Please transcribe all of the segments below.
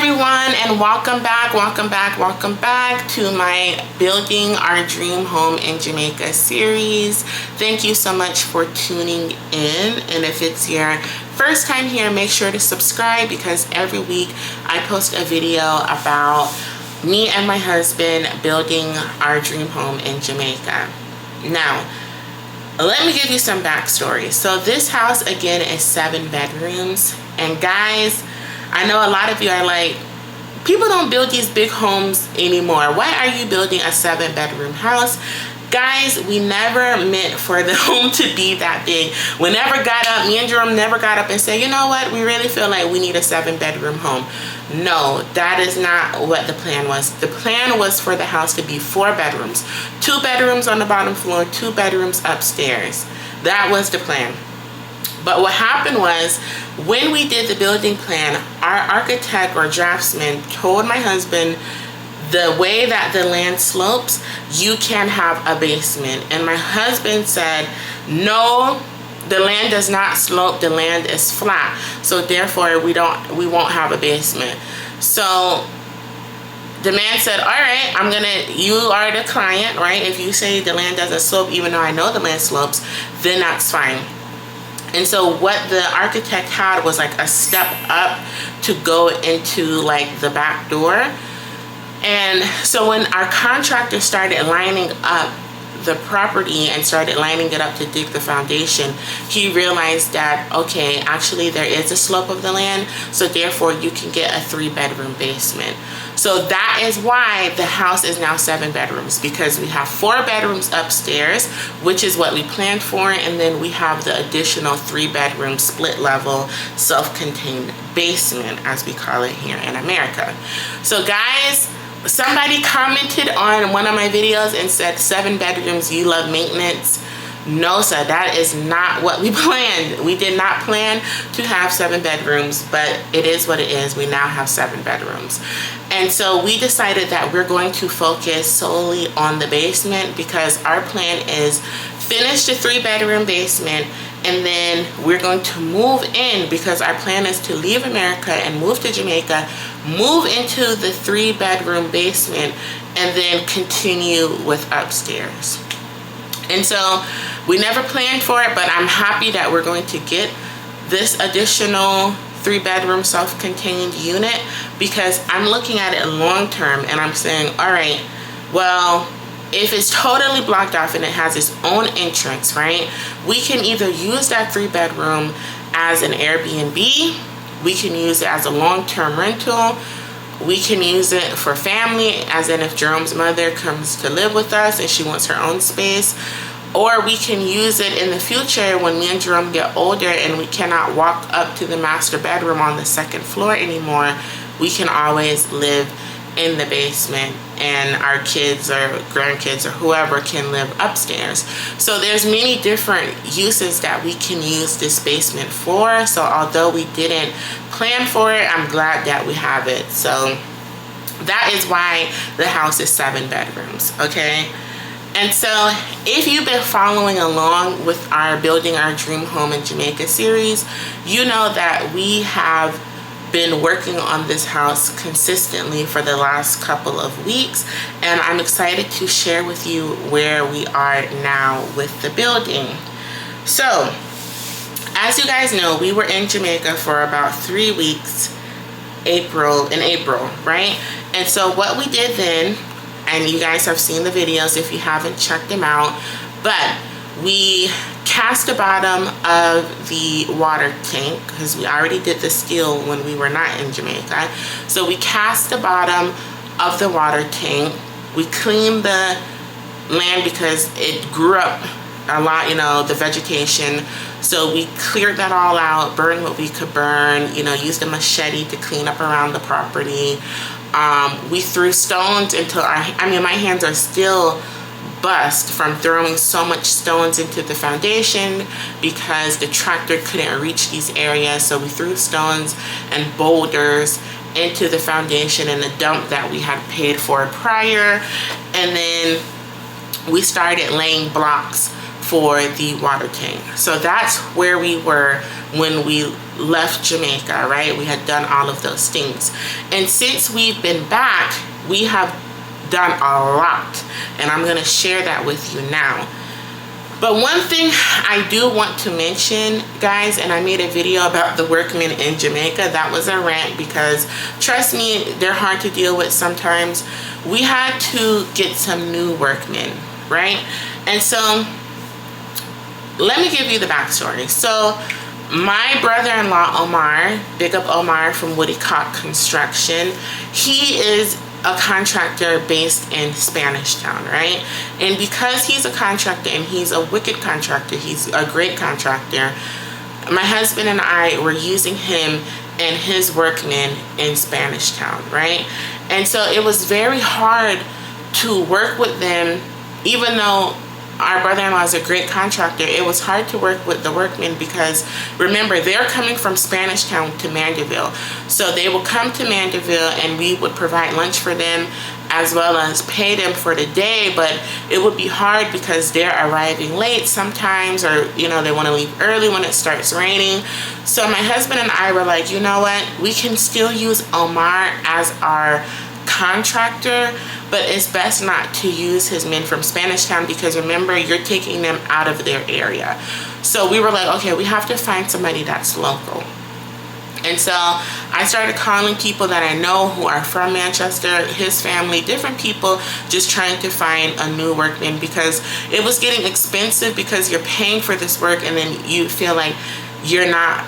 everyone, and welcome back to my Building Our Dream Home in Jamaica series. Thank you so much for tuning in, and if it's your first time here, make sure to subscribe because every week I post a video about me and my husband building our dream home in Jamaica. Now, let me give you some backstory. So this house again is 7 bedrooms, and guys, I know a lot of you are like, people don't build these big homes anymore. Why are you building a 7-bedroom house? Guys, we never meant for the home to be that big. Me and Jerome never got up and said, you know what, we really feel like we need a 7-bedroom home. No, that is not what the plan was. The plan was for the house to be 4 bedrooms. 2 bedrooms on the bottom floor, 2 bedrooms upstairs. That was the plan. But what happened was, when we did the building plan, our architect or draftsman told my husband, the way that the land slopes, you can have a basement. And my husband said, no, the land does not slope, the land is flat. So therefore we won't have a basement. So the man said, all right, you are the client, right? If you say the land doesn't slope, even though I know the land slopes, then that's fine. And so what the architect had was like a step up to go into like the back door. And so when our contractor started lining up the property and started lining it up to dig the foundation, he realized that, okay, actually there is a slope of the land, so therefore you can get a 3-bedroom basement. So that is why the house is now 7 bedrooms, because we have 4 bedrooms upstairs, which is what we planned for, and then we have the additional 3-bedroom split level self-contained basement, as we call it here in America. So guys, somebody commented on one of my videos and said 7 bedrooms, you love maintenance. No, sir, that is not what we planned. We did not plan to have 7 bedrooms, but it is what it is. We now have 7 bedrooms. And so we decided that we're going to focus solely on the basement, because our plan is finish the 3-bedroom basement, and then we're going to move in, because our plan is to leave America and move to Jamaica, move into the 3-bedroom basement, and then continue with upstairs. And so we never planned for it, but I'm happy that we're going to get this additional 3-bedroom self-contained unit, because I'm looking at it long term and I'm saying, all right, well, if it's totally blocked off and it has its own entrance, right, we can either use that 3-bedroom as an Airbnb, we can use it as a long-term rental, we can use it for family, as in if Jerome's mother comes to live with us and she wants her own space, or we can use it in the future when me and Jerome get older and we cannot walk up to the master bedroom on the 2nd floor anymore. We can always live in the basement, and our kids or grandkids or whoever can live upstairs. So there's many different uses that we can use this basement for. So although we didn't plan for it, I'm glad that we have it. So that is why the house is 7 bedrooms, okay? And so if you've been following along with our Building Our Dream Home in Jamaica series, you know that we have been working on this house consistently for the last couple of weeks, and I'm excited to share with you where we are now with the building. So as you guys know, we were in Jamaica for about 3 weeks in April, right? And so what we did then, and you guys have seen the videos if you haven't checked them out, but we cast the bottom of the water tank, because we already did the steel when we were not in Jamaica. So we cast the bottom of the water tank. We cleaned the land because it grew up a lot, you know, the vegetation. So we cleared that all out, burned what we could burn, you know, used a machete to clean up around the property. We threw stones until my hands are still bust from throwing so much stones into the foundation because the tractor couldn't reach these areas. So we threw stones and boulders into the foundation and the dump that we had paid for prior, and then we started laying blocks for the water tank. So that's where we were when we left Jamaica, right? We had done all of those things. And since we've been back, we have done a lot. And I'm going to share that with you now. But one thing I do want to mention, guys, and I made a video about the workmen in Jamaica. That was a rant because, trust me, they're hard to deal with sometimes. We had to get some new workmen, right? And so, let me give you the backstory. So, my brother-in-law, Omar, big up Omar from Woody Cock Construction, he is a contractor based in Spanish Town, right? And because he's a contractor and he's a wicked contractor, he's a great contractor, my husband and I were using him and his workmen in Spanish Town, right? And so it was very hard to work with them, even though our brother-in-law is a great contractor. It was hard to work with the workmen because, remember, they're coming from Spanish Town to Mandeville. So they would come to Mandeville and we would provide lunch for them as well as pay them for the day. But it would be hard because they're arriving late sometimes, or, you know, they want to leave early when it starts raining. So my husband and I were like, you know what? We can still use Omar as our contractor, but it's best not to use his men from Spanish Town because, remember, you're taking them out of their area. So we were like, okay, we have to find somebody that's local. And so I started calling people that I know who are from Manchester, his family, different people, just trying to find a new workman because it was getting expensive because you're paying for this work and then you feel like you're not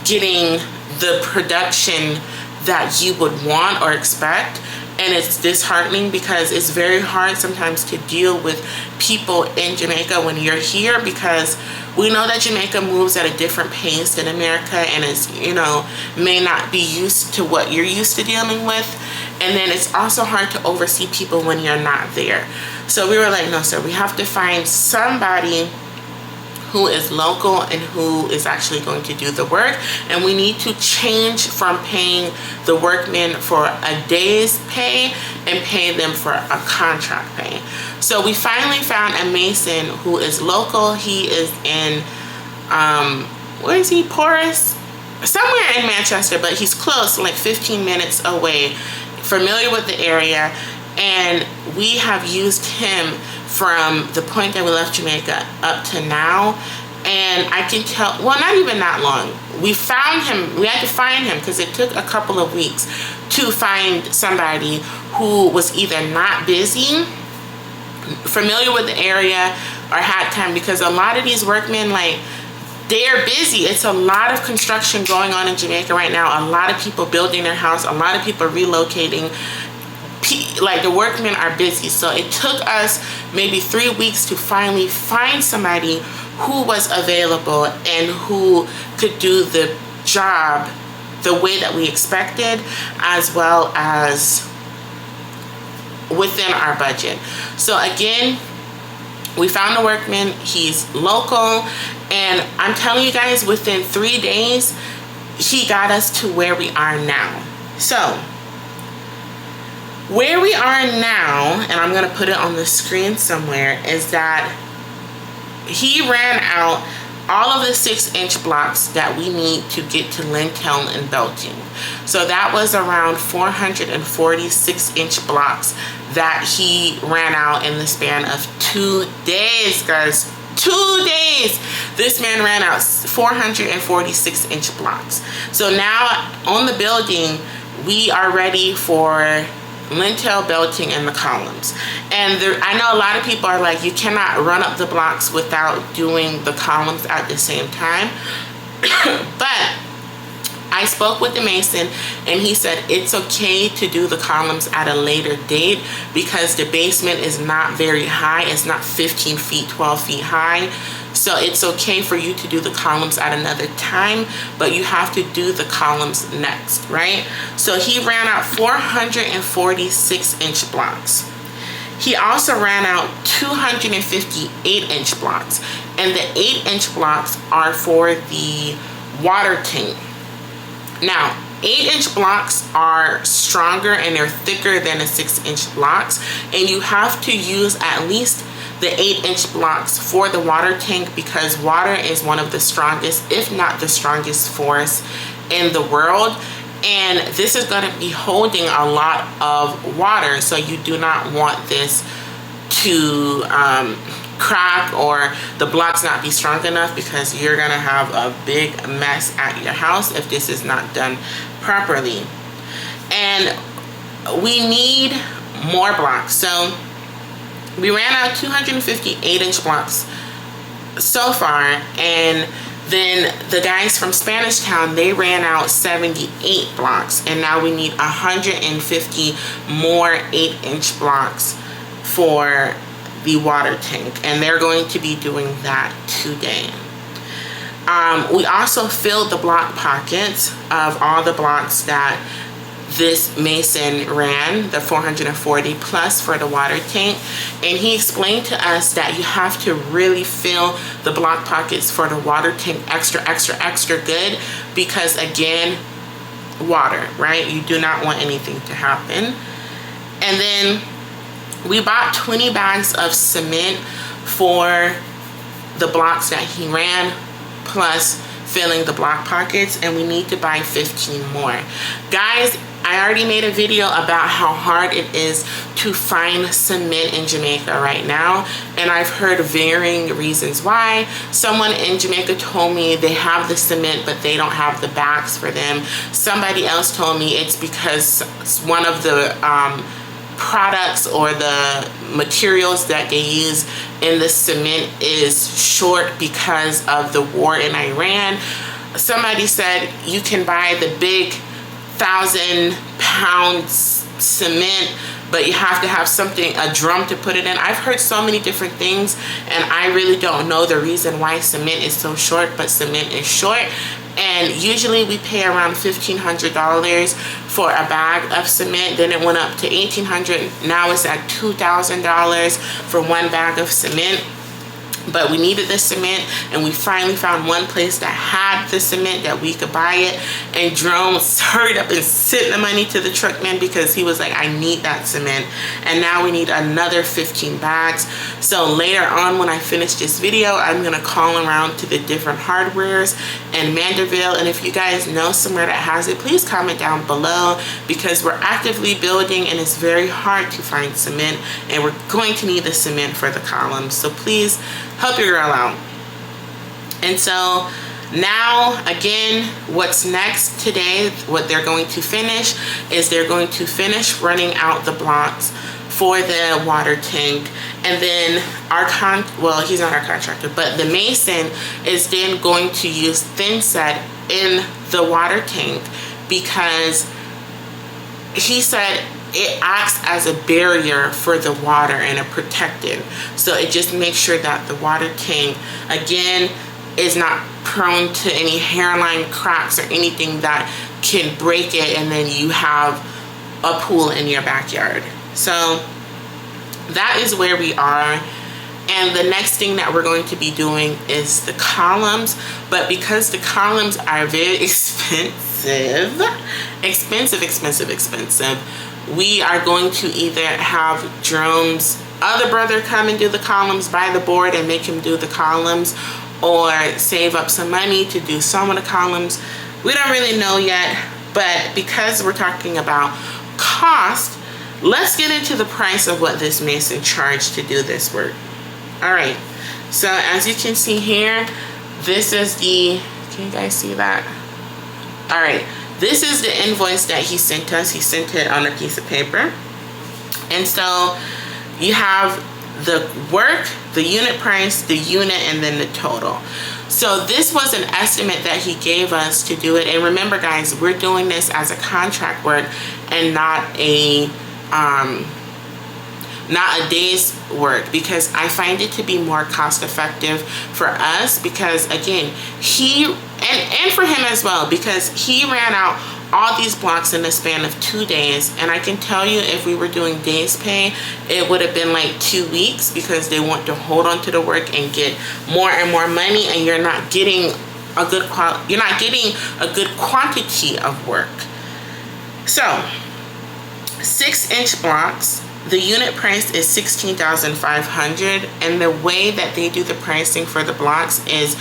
getting the production that you would want or expect. And it's disheartening because it's very hard sometimes to deal with people in Jamaica when you're here, because we know that Jamaica moves at a different pace than America and is, you know, may not be used to what you're used to dealing with. And then it's also hard to oversee people when you're not there. So we were like, no, sir, we have to find somebody who is local and who is actually going to do the work, and we need to change from paying the workmen for a day's pay and pay them for a contract pay. So we finally found a mason who is local. He is in where is he? Porus? Somewhere in Manchester, but he's close, like 15 minutes away, familiar with the area, and we have used him from the point that we left Jamaica up to now. And I can tell, well, not even that long. We found him, we had to find him because it took a couple of weeks to find somebody who was either not busy, familiar with the area, or had time, because a lot of these workmen, like, they are busy. It's a lot of construction going on in Jamaica right now. A lot of people building their house, a lot of people relocating. Like, the workmen are busy. So it took us maybe 3 weeks to finally find somebody who was available and who could do the job the way that we expected, as well as within our budget. So again, we found a workman. He's local, and I'm telling you guys, within 3 days he got us to where we are now. So where we are now, and I'm going to put it on the screen somewhere, is that he ran out all of the 6-inch blocks that we need to get to Lintel and belting. So that was around 446-inch blocks that he ran out in the span of 2 days, guys. 2 days! This man ran out 446-inch blocks. So now on the building, we are ready for lintel belting and the columns. And I know a lot of people are like, you cannot run up the blocks without doing the columns at the same time. But I spoke with the mason and he said it's okay to do the columns at a later date because the basement is not very high. It's not 15 feet, 12 feet high. So it's okay for you to do the columns at another time, but you have to do the columns next, right? So he ran out 446-inch blocks. He also ran out 258-inch blocks, and the 8-inch blocks are for the water tank. Now, 8-inch blocks are stronger and they're thicker than the 6-inch blocks, and you have to use at least the 8-inch blocks for the water tank because water is one of the strongest, if not the strongest force in the world. And this is going to be holding a lot of water, so you do not want this to crack or the blocks not be strong enough, because you're going to have a big mess at your house if this is not done properly. And we need more blocks. So we ran out 250 8-inch blocks so far, and then the guys from Spanish Town, they ran out 78 blocks, and now we need 150 more 8-inch blocks for the water tank, and they're going to be doing that today. We also filled the block pockets of all the blocks that this mason ran, the 440 plus for the water tank, and he explained to us that you have to really fill the block pockets for the water tank extra good, because again, water, right? You do not want anything to happen. And then we bought 20 bags of cement for the blocks that he ran, plus filling the block pockets, and we need to buy 15 more. Guys, I already made a video about how hard it is to find cement in Jamaica right now, and I've heard varying reasons why. Someone in Jamaica told me they have the cement but they don't have the bags for them. Somebody else told me it's because one of the products or the materials that they use in the cement is short because of the war in Iran. Somebody said you can buy the big 1,000-pound cement, but you have to have something, a drum to put it in. I've heard so many different things, and I really don't know the reason why cement is so short, but cement is short. And usually we pay around $1,500 for a bag of cement. Then it went up to $1,800. Now it's at $2,000 for one bag of cement. But we needed the cement, and we finally found one place that had the cement that we could buy it. And Jerome hurried up and sent the money to the truck man because he was like, I need that cement. And now we need another 15 bags. So later on, when I finish this video, I'm going to call around to the different hardwares in Mandeville. And if you guys know somewhere that has it, please comment down below, because we're actively building and it's very hard to find cement, and we're going to need the cement for the columns. So please help your girl out. And so now, again, what's next today, what they're going to finish is they're going to finish running out the blocks for the water tank. And then well, he's not our contractor, but the mason is then going to use thin set in the water tank, because he said it acts as a barrier for the water and a protectant. So it just makes sure that the water tank, again, is not prone to any hairline cracks or anything that can break it, and then you have a pool in your backyard. So that is where we are. And the next thing that we're going to be doing is the columns. But because the columns are very expensive, we are going to either have Jerome's other brother come and do the columns, buy the board and make him do the columns, or save up some money to do some of the columns. We don't really know yet, but because we're talking about cost, let's get into the price of what this mason charged to do this work. All right, so as you can see here, this is the, can you guys see that? All right, this is the invoice that he sent us. He sent it on a piece of paper. And so you have the work, the unit price, the unit, and then the total. So this was an estimate that he gave us to do it. And remember, guys, we're doing this as a contract work and not a day's work, because I find it to be more cost effective for us, because again, and for him as well, because he ran out all these blocks in the span of 2 days. And I can tell you, if we were doing days pay, it would have been like 2 weeks, because they want to hold on to the work and get more and more money, and you're not getting a good quantity of work. So 6-inch blocks The unit price is $16,500, and the way that they do the pricing for the blocks is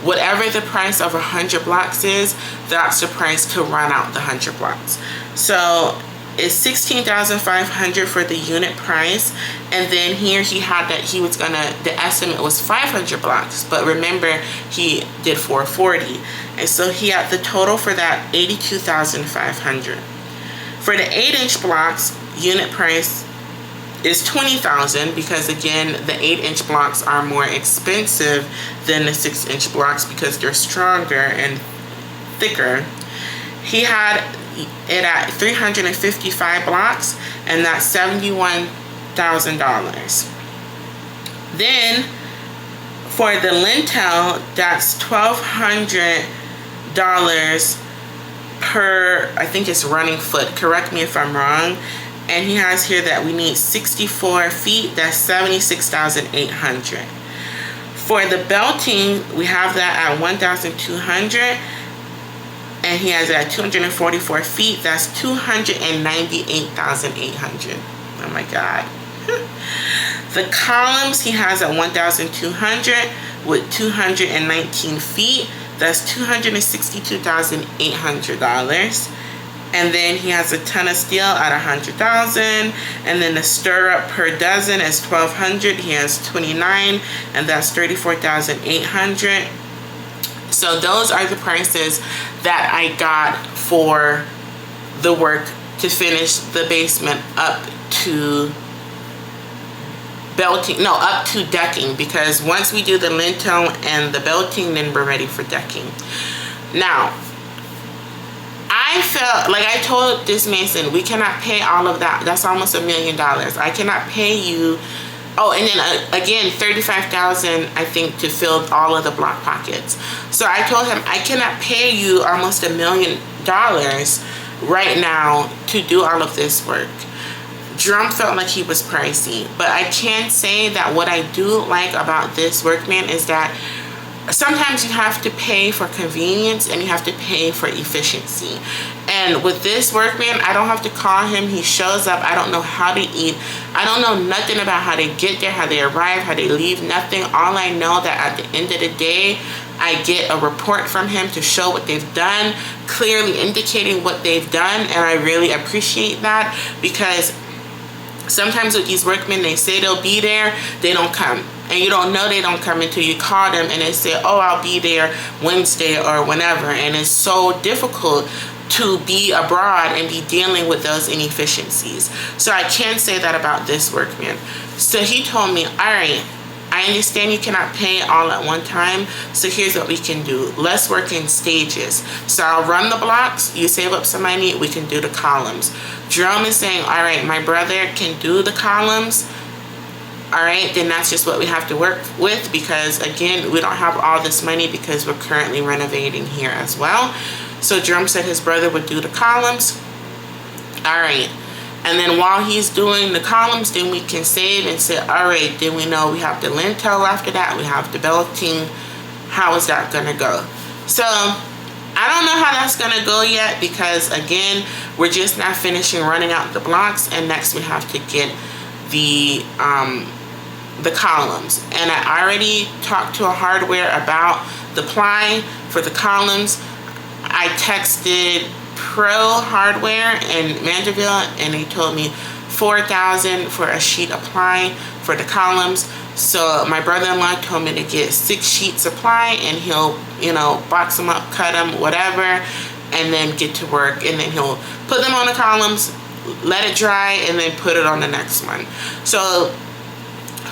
whatever the price of 100 blocks is, that's the price to run out the 100 blocks. So it's $16,500 for the unit price, and then here he had that he was gonna, the estimate was 500 blocks, but remember he did 440, and so he had the total for that $82,500. For the 8-inch blocks, unit price is $20,000 because again the 8-inch blocks are more expensive than the 6-inch blocks because they're stronger and thicker. He had it at 355 blocks, and that's $71,000. Then for the lintel, that's $1,200 per, I think it's running foot, correct me if I'm wrong. And he has here that we need 64 feet, that's 76,800. For the belting, we have that at 1,200, and he has it at 244 feet, that's 298,800. Oh my God. The columns he has at 1,200 with 219 feet, that's $262,800. And then he has a ton of steel at 100,000, and then the stirrup per dozen is 1,200. He has 29, and that's 34,800. So those are the prices that I got for the work to finish the basement up to belting, no, up to decking, because once we do the lintel and the belting, then we're ready for decking. Now, I felt like I told this mason, we cannot pay all of that. That's almost $1 million. I cannot pay you. Oh, and then again, $35,000, I think, to fill all of the block pockets. So I told him I cannot pay you almost $1 million right now to do all of this work. Drum felt like he was pricey, but I can say that what I do like about this workman is that sometimes you have to pay for convenience and you have to pay for efficiency. And with this workman, I don't have to call him. He shows up. I don't know how to eat. I don't know nothing about how they get there, how they arrive, how they leave, nothing. All I know that at the end of the day, I get a report from him to show what they've done, clearly indicating what they've done. And I really appreciate that, because sometimes with these workmen, they say they'll be there, they don't come. And you don't know they don't come until you call them and they say, oh, I'll be there Wednesday or whenever. And it's so difficult to be abroad and be dealing with those inefficiencies. So I can say that about this workman. So he told me, all right, I understand you cannot pay all at one time, so here's what we can do. Let's work in stages. So I'll run the blocks, you save up some money, we can do the columns. Jerome is saying, all right, my brother can do the columns. All right, then that's just what we have to work with, because again, we don't have all this money because we're currently renovating here as well. So Jerome said his brother would do the columns. All right. And then while he's doing the columns, then we can save and say, all right, then we know we have the lintel after that. We have the belting. How is that going to go? So I don't know how that's going to go yet, because again, we're just now finishing running out the blocks, and next we have to get the columns. And I already talked to a hardware about the ply for the columns. I texted Pro Hardware in Mandeville, and they told me $4,000 for a sheet of ply for the columns. So my brother-in-law told me to get 6 sheets of ply, and he'll, you know, box them up, cut them, whatever, and then get to work. And then he'll put them on the columns, let it dry, and then put it on the next one. So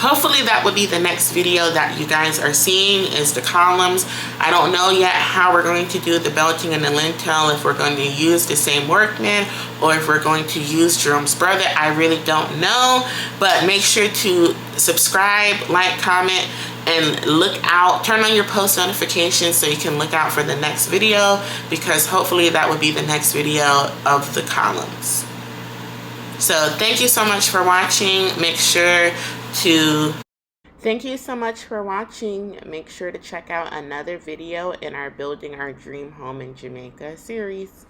hopefully that would be the next video that you guys are seeing, is the columns. I don't know yet how we're going to do the belting and the lintel, if we're going to use the same workman or if we're going to use Jerome's brother. I really don't know, but make sure to subscribe, like, comment, and look out, turn on your post notifications so you can look out for the next video, because hopefully that would be the next video of the columns. So thank you so much for watching. Thank you so much for watching. Make sure to check out another video in our Building Our Dream Home in Jamaica series.